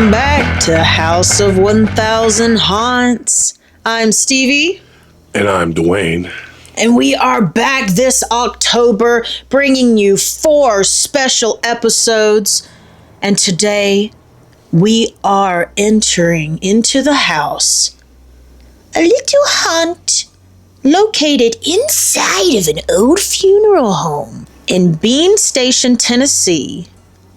Welcome back to House of 1000 Haunts. I'm Stevie. And I'm Dwayne. And we are back this October, bringing you 4 special episodes. And today, we are entering into the house. A little haunt located inside of an old funeral home in Bean Station, Tennessee.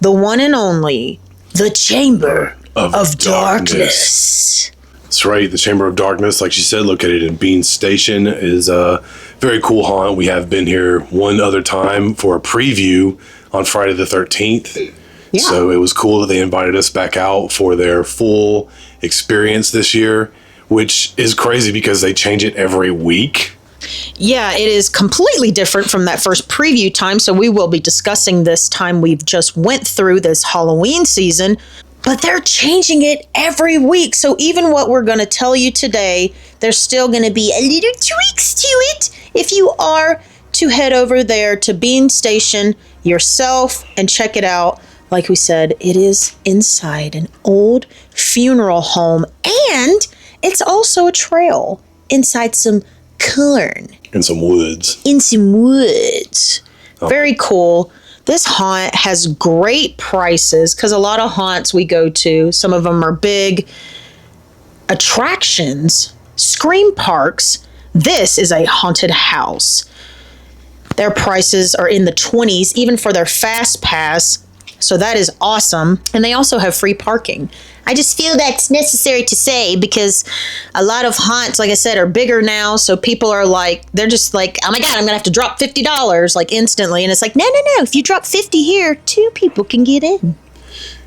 The one and only, the Chamber of Darkness. That's right, the Chamber of Darkness, like she said, located in Bean Station, is a very cool haunt. We have been here one other time for a preview on Friday the 13th. Yeah. So it was cool that they invited us back out for their full experience this year, which is crazy because they change it every week. Yeah, it is completely different from that first preview time, so we will be discussing this time we've just went through this Halloween season, but they're changing it every week. So even what we're going to tell you today, there's still going to be a little tweaks to it if you are to head over there to Bean Station yourself and check it out. Like we said, it is inside an old funeral home, and it's also a trail inside some corn. In some woods. Oh. Very cool. This haunt has great prices because a lot of haunts we go to, some of them are big attractions, scream parks. This is a haunted house. Their prices are in the 20s, even for their fast pass. So that is awesome. And they also have free parking. I just feel that's necessary to say because a lot of haunts, like I said, are bigger now. So people are like, they're just like, oh my God, I'm going to have to drop $50 like instantly. And it's like, no. If you drop 50 here, 2 people can get in.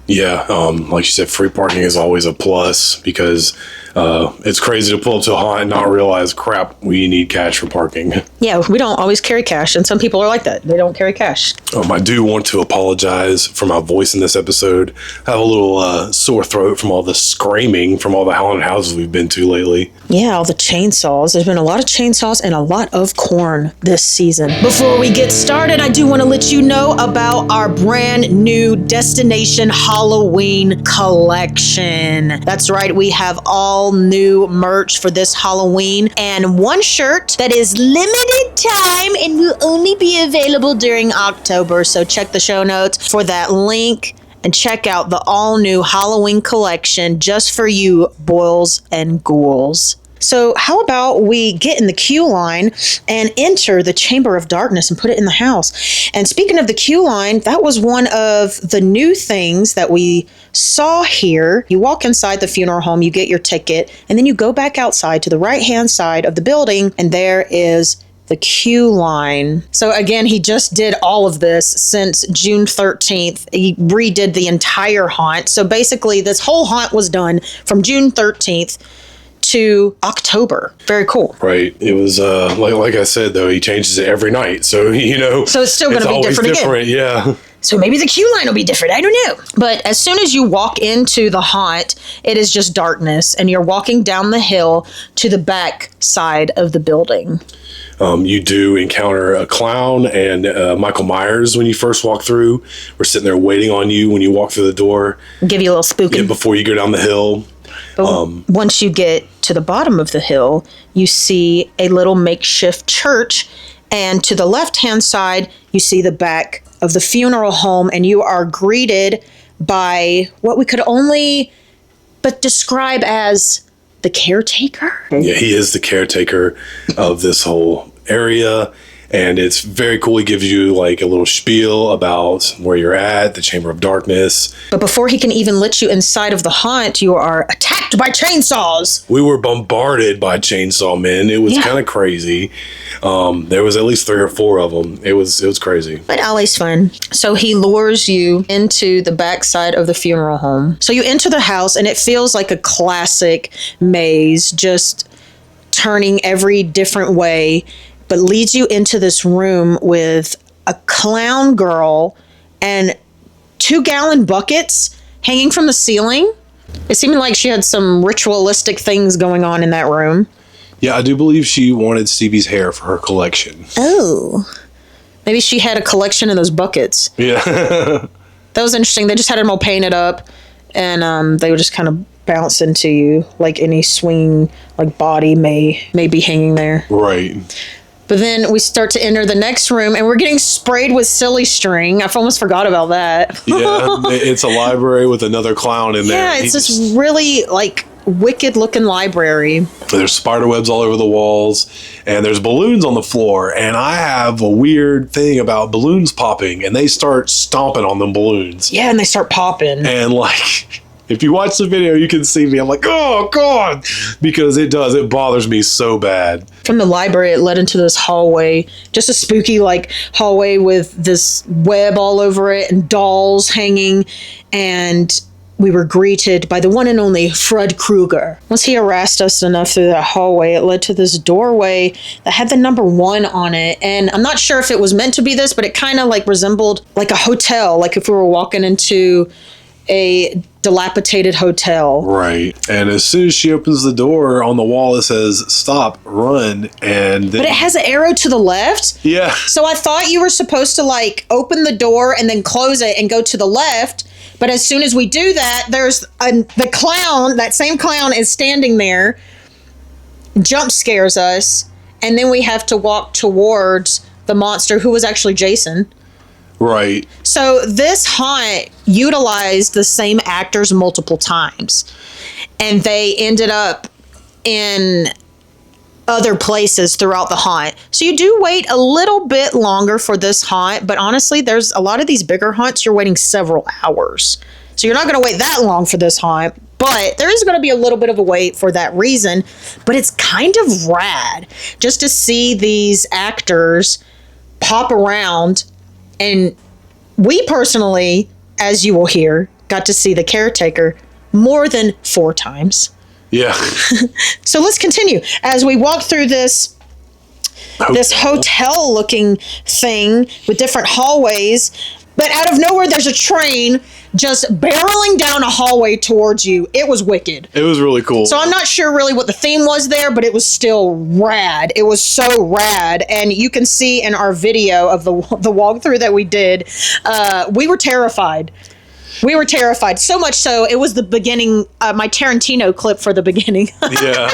Yeah. Like you said, free parking is always a plus because it's crazy to pull up to a haunt and not realize, crap, we need cash for parking. Yeah, we don't always carry cash. And some people are like that. They don't carry cash. I do want to apologize for my voice in this episode. I have a little sore throat from all the screaming from all the haunted houses we've been to lately. Yeah, all the chainsaws. There's been a lot of chainsaws and a lot of corn this season. Before we get started, I do want to let you know about our brand new Destination Halloween collection. That's right, we have all new merch for this Halloween and one shirt that is limited time and will only be available during October. So check the show notes for that link and check out the all new Halloween collection just for you boils and ghouls. So how about we get in the queue line and enter the Chamber of Darkness and put it in the house. And speaking of the queue line, that was one of the new things that we saw here. You walk inside the funeral home, you get your ticket, and then you go back outside to the right-hand side of the building, and there is the queue line. So again, he just did all of this since June 13th. He redid the entire haunt. So basically, this whole haunt was done from June 13th to October. Very cool. Right. It was like I said, though, he changes it every night. So, so it's still going to be different again. Yeah. So maybe the queue line will be different. I don't know. But as soon as you walk into the haunt, it is just darkness and you're walking down the hill to the back side of the building. You do encounter a clown and Michael Myers when you first walk through. We're sitting there waiting on you when you walk through the door. Give you a little spooking. Before you go down the hill. But once you get to the bottom of the hill, you see a little makeshift church. And to the left-hand side, you see the back of the funeral home. And you are greeted by what we could only but describe as the caretaker. Yeah, he is the caretaker of this whole area. And it's very cool. He gives you like a little spiel about where you're at, the Chamber of Darkness. But before he can even let you inside of the haunt, you are attacked by chainsaws. We were bombarded by chainsaw men. It was kind of crazy. There was at least 3 or 4 of them. It was crazy. But always fun. So he lures you into the backside of the funeral home. So you enter the house and it feels like a classic maze, just turning every different way, but leads you into this room with a clown girl and 2-gallon buckets hanging from the ceiling. It seemed like she had some ritualistic things going on in that room. Yeah, I do believe she wanted Stevie's hair for her collection. Oh. Maybe she had a collection of those buckets. Yeah. That was interesting. They just had them all painted up. and they would just kind of bounce into you, like any swinging like body may be hanging there. Right. But then we start to enter the next room, and we're getting sprayed with silly string. I've almost forgot about that. Yeah, it's a library with another clown in there. Yeah, it's this really like wicked looking library. There's spider webs all over the walls, and there's balloons on the floor. And I have a weird thing about balloons popping, and they start stomping on them balloons. Yeah, and they start popping. And like, if you watch the video, you can see me. I'm like, oh God, because it bothers me so bad. From the library, it led into this hallway, just a spooky like hallway with this web all over it and dolls hanging, and we were greeted by the one and only Fred Krueger. Once he harassed us enough through that hallway, it led to this doorway that had the number 1 on it. And I'm not sure if it was meant to be this, but it kind of like resembled like a hotel, like if we were walking into a dilapidated hotel. Right. And as soon as she opens the door, on the wall it says stop, run, and then, but it has an arrow to the left. Yeah. So I thought you were supposed to like open the door and then close it and go to the left. But as soon as we do that, there's the clown, that same clown is standing there, jump scares us, and then we have to walk towards the monster, who was actually Jason. Right. So this haunt utilized the same actors multiple times, and they ended up in other places throughout the haunt. So you do wait a little bit longer for this haunt, but honestly, there's a lot of these bigger haunts, you're waiting several hours. So you're not going to wait that long for this haunt, but there is going to be a little bit of a wait for that reason. But it's kind of rad just to see these actors pop around. And we personally, as you will hear, got to see the caretaker more than 4 times. Yeah. So let's continue. As we walk through this hotel looking thing with different hallways, but out of nowhere there's a train just barreling down a hallway towards you. It was wicked. It was really cool. So I'm not sure really what the theme was there, but it was still rad. It was so rad. And you can see in our video of the walkthrough that we did, we were terrified. We were terrified. So much so, it was the beginning, my Tarantino clip for the beginning. Yeah.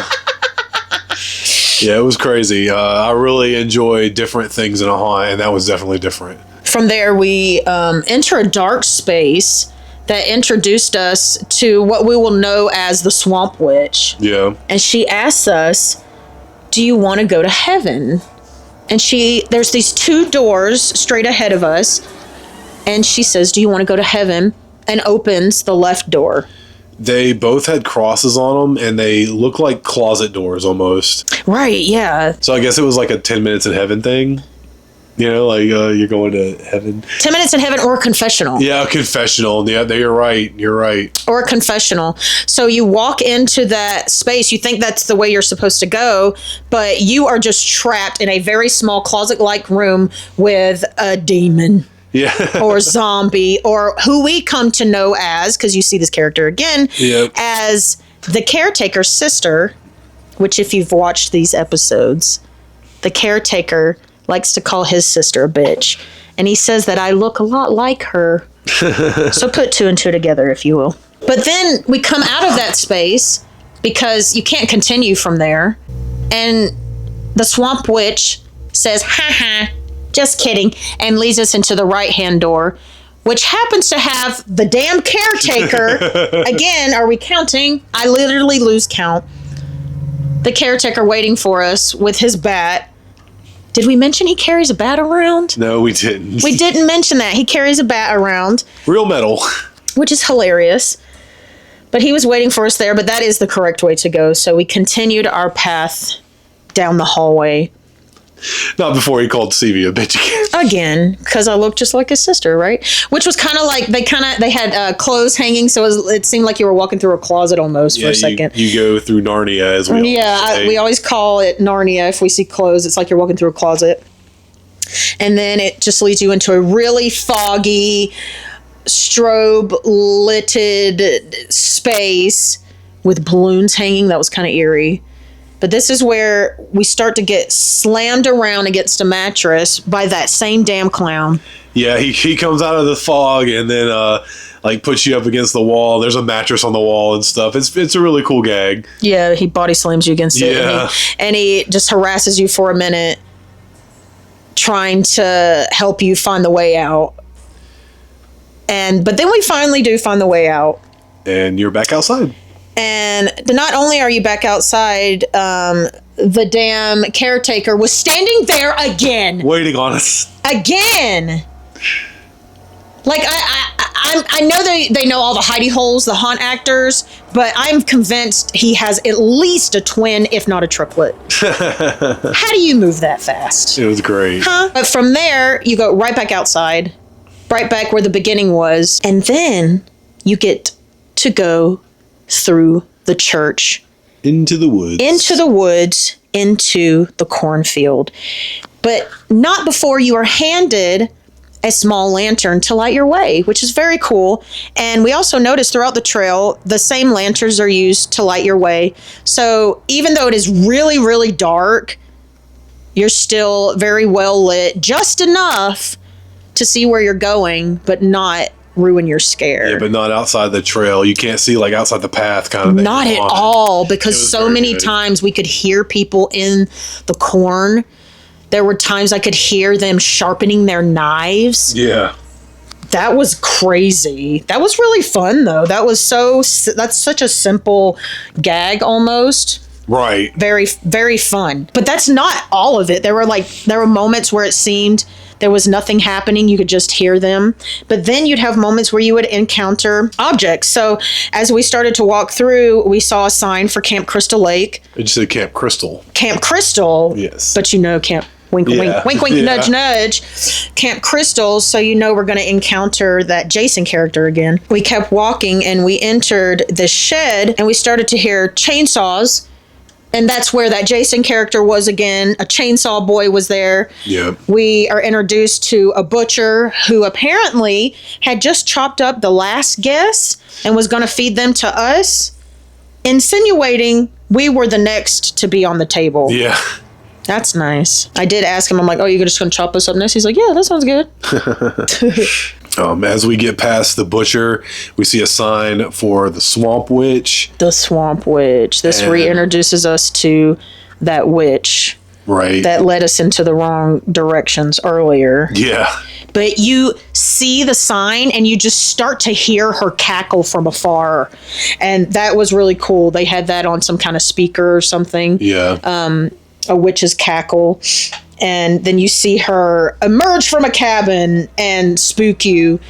Yeah, it was crazy. I really enjoy different things in a haunt, and that was definitely different. From there, we enter a dark space that introduced us to what we will know as the Swamp Witch. Yeah. And she asks us, do you want to go to heaven? And there's these 2 doors straight ahead of us. And she says, do you want to go to heaven? And opens the left door. They both had crosses on them, and they look like closet doors almost. Right, yeah. So I guess it was like a 10 minutes in heaven thing. You know, like you're going to heaven. 10 minutes in heaven or a confessional. Yeah, a confessional. Yeah, you're right. You're right. Or a confessional. So you walk into that space. You think that's the way you're supposed to go, but you are just trapped in a very small closet-like room with a demon. Yeah. Or zombie, or who we come to know as, because you see this character again, yep, as the caretaker's sister, which if you've watched these episodes, the caretaker likes to call his sister a bitch. And he says that I look a lot like her. So put 2 and 2 together, if you will. But then we come out of that space because you can't continue from there. And the Swamp Witch says, ha ha, just kidding, and leads us into the right-hand door, which happens to have the damn caretaker. Again, are we counting? I literally lose count. The caretaker waiting for us with his bat. Did we mention he carries a bat around? No, we didn't. We didn't mention that. He carries a bat around. Real metal. Which is hilarious. But he was waiting for us there, but that is the correct way to go. So we continued our path down the hallway. Not before he called Stevie a bitch again. Again, because I look just like his sister, right? Which was kind of like, they had clothes hanging, so it seemed like you were walking through a closet almost for a second. You go through Narnia as well. Yeah, we always call it Narnia if we see clothes. It's like you're walking through a closet. And then it just leads you into a really foggy, strobe-lighted space with balloons hanging. That was kind of eerie. But this is where we start to get slammed around against a mattress by that same damn clown. Yeah, he comes out of the fog, and then like puts you up against the wall. There's a mattress on the wall and stuff. It's a really cool gag. Yeah, he body slams you against it. And he just harasses you for a minute, trying to help you find the way out. But then we finally do find the way out. And you're back outside. And not only are you back outside, the damn caretaker was standing there again. Waiting on us. Again. Like, I know they know all the hidey holes, the haunt actors, but I'm convinced he has at least a twin, if not a triplet. How do you move that fast? It was great. Huh? But from there, you go right back outside, right back where the beginning was, and then you get to go through the church. Into the woods. Into the cornfield. But not before you are handed a small lantern to light your way, which is very cool. And we also noticed throughout the trail, the same lanterns are used to light your way. So even though it is really, really dark, you're still very well lit, just enough to see where you're going, but not ruin your scare. Yeah, but not outside the trail. You can't see like outside the path kind of thing. Not at all, because so many times we could hear people in the corn. There were times I could hear them sharpening their knives. Yeah. That was crazy. That was really fun, though. That's such a simple gag almost. Right. Very, very fun. But that's not all of it. There were moments where it seemed there was nothing happening. You could just hear them. But then you'd have moments where you would encounter objects. So as we started to walk through, we saw a sign for Camp Crystal Lake. It just said Camp Crystal. Camp Crystal. Yes. But Camp wink, wink, nudge, nudge. Camp Crystal, so we're going to encounter that Jason character again. We kept walking and we entered the shed and we started to hear chainsaws. And that's where that Jason character was again. A chainsaw boy was there. Yeah. We are introduced to a butcher who apparently had just chopped up the last guests and was going to feed them to us, insinuating we were the next to be on the table. Yeah. That's nice. I did ask him, I'm like, oh, you're just going to chop us up next? He's like, yeah, that sounds good. As we get past the butcher, we see a sign for the Swamp Witch. The Swamp Witch. This reintroduces us to that witch. Right. That led us into the wrong directions earlier. Yeah. But you see the sign and you just start to hear her cackle from afar. And that was really cool. They had that on some kind of speaker or something. Yeah. A witch's cackle. And then you see her emerge from a cabin and spook you,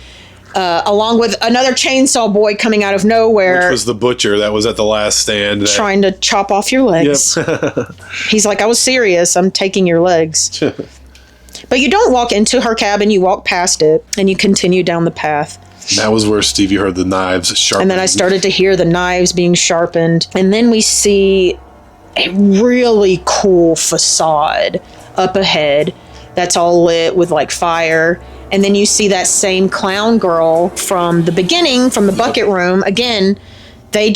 along with another chainsaw boy coming out of nowhere. Which was the butcher that was at the last stand. Trying to chop off your legs. Yep. He's like, I was serious. I'm taking your legs. But you don't walk into her cabin. You walk past it and you continue down the path. And that was where Stevie heard the knives sharpened. And then I started to hear the knives being sharpened. And then we see a really cool facade up ahead that's all lit with like fire. And then you see that same clown girl from the beginning, from the bucket room. Again, they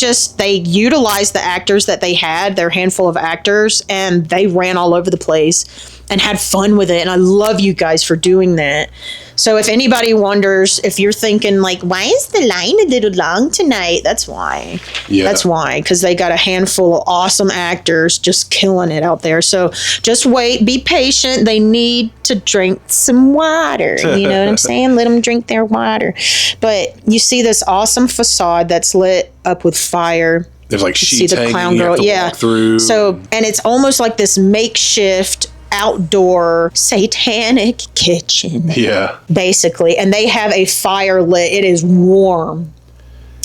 utilized the actors that they had, their handful of actors, and they ran all over the place and had fun with it. And I love you guys for doing that. So if anybody wonders, if you're thinking like, why is the line a little long tonight? That's why. Yeah. That's why. Because they got a handful of awesome actors just killing it out there. So just wait, be patient. They need to drink some water. You know what I'm saying? Let them drink their water. But you see this awesome facade that's lit up with fire. There's like sheets hanging, clown girl. Walk through. So, and it's almost like this makeshift outdoor satanic kitchen. Yeah. Basically. And they have a fire lit. It is warm.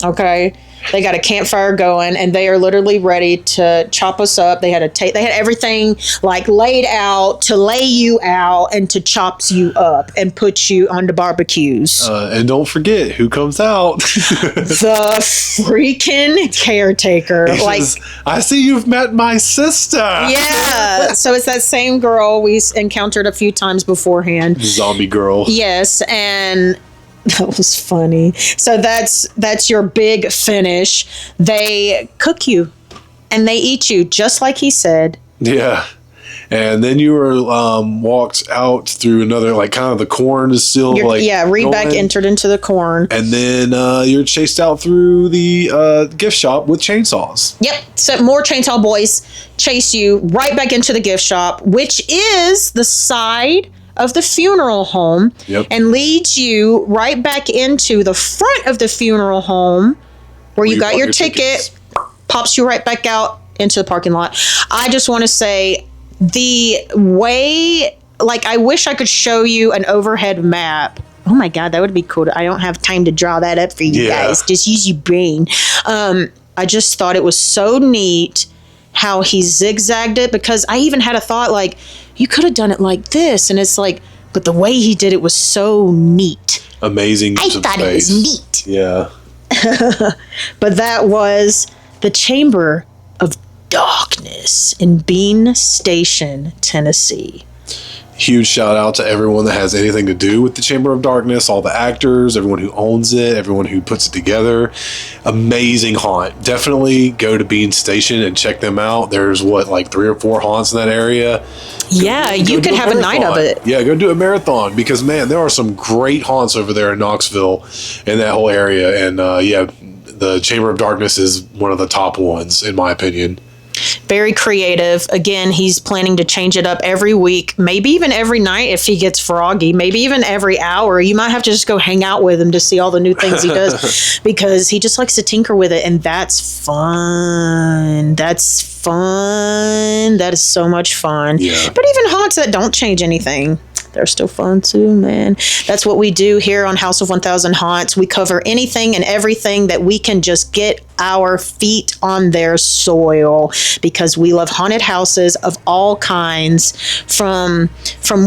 Okay. They got a campfire going and they are literally ready to chop us up. They had they had everything like laid out to lay you out and to chop you up and put you on the barbecues. And don't forget who comes out. The freaking caretaker. I see you've met my sister. Yeah. So it's that same girl we encountered a few times beforehand. Zombie girl. Yes. And that was funny. So that's your big finish. They cook you and they eat you just like he said. Yeah. And then you were walked out through another, like kind of the corn is still Reed back entered into the corn. And then you're chased out through the gift shop with chainsaws. Yep. So more chainsaw boys chase you right back into the gift shop, which is the side of the funeral home, and leads you right back into the front of the funeral home where you got your ticket, pops you right back out into the parking lot. I just want to say the way, like, I wish I could show you an overhead map. Oh my God, that would be cool. I don't have time to draw that up for you guys. Just use your brain. I just thought it was so neat how he zigzagged it, because I even had a thought like, you could have done it like this. And it's like, but the way he did it was so neat. Amazing. I thought it was neat. Yeah. But that was the Chamber of Darkness in Bean Station, Tennessee. Huge shout out to everyone that has anything to do with the Chamber of Darkness, all the actors, everyone who owns it, everyone who puts it together. Amazing haunt. Definitely go to Bean Station and check them out. There's like 3 or 4 haunts in that area. You could have a night of it. Yeah, go do a marathon, because man, there are some great haunts over there in Knoxville in that whole area. And the Chamber of Darkness is one of the top ones in my opinion. Very creative. Again, he's planning to change it up every week, maybe even every night if he gets froggy, maybe even every hour. You might have to just go hang out with him to see all the new things he does, because he just likes to tinker with it, and that's fun. That is so much fun. Yeah. But even haunts that don't change anything, they're still fun too, man. That's what we do here on House of 1000 Haunts. We cover anything and everything that we can just get our feet on their soil, because we love haunted houses of all kinds, from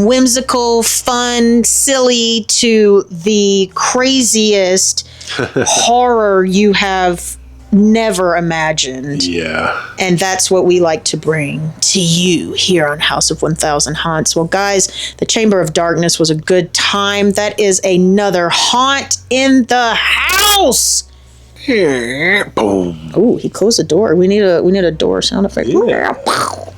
whimsical, fun, silly to the craziest horror you have never imagined. Yeah. And that's what we like to bring to you here on House of 1000 Haunts. Well, guys, the Chamber of Darkness was a good time. That is another haunt in the house. Boom. Oh, he closed the door. We need a door sound effect. Yeah.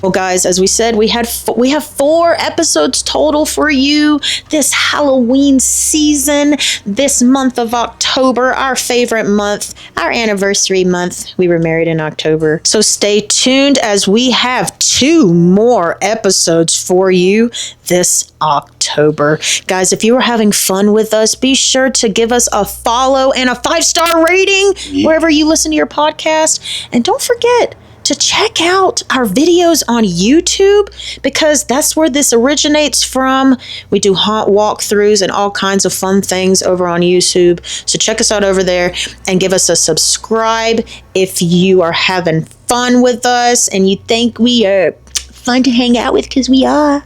Well, guys, as we said, we have 4 episodes total for you this Halloween season, this month of October, our favorite month, our anniversary month. We were married in October. So stay tuned, as we have 2 more episodes for you this October. Guys, if you are having fun with us, be sure to give us a follow and a 5-star rating wherever you listen to your podcast. And don't forget to check out our videos on YouTube, because that's where this originates from. We do haunt walkthroughs and all kinds of fun things over on YouTube. So check us out over there and give us a subscribe if you are having fun with us and you think we are fun to hang out with, because we are.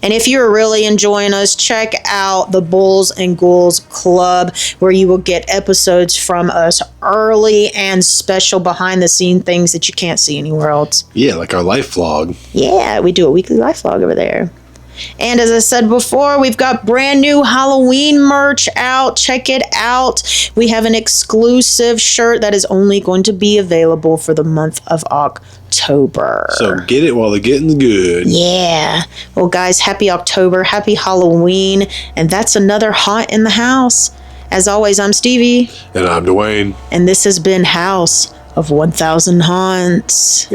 And if you're really enjoying us, check out the Bulls and Ghouls Club, where you will get episodes from us early and special behind the scene things that you can't see anywhere else. Yeah, like our life vlog. Yeah, we do a weekly life vlog over there. And as I said before, we've got brand new Halloween merch out. Check it out. We have an exclusive shirt that is only going to be available for the month of October. So get it while the getting's good. Yeah. Well, guys, happy October. Happy Halloween. And that's another haunt in the house. As always, I'm Stevie. And I'm Dwayne. And this has been House of 1000 Haunts.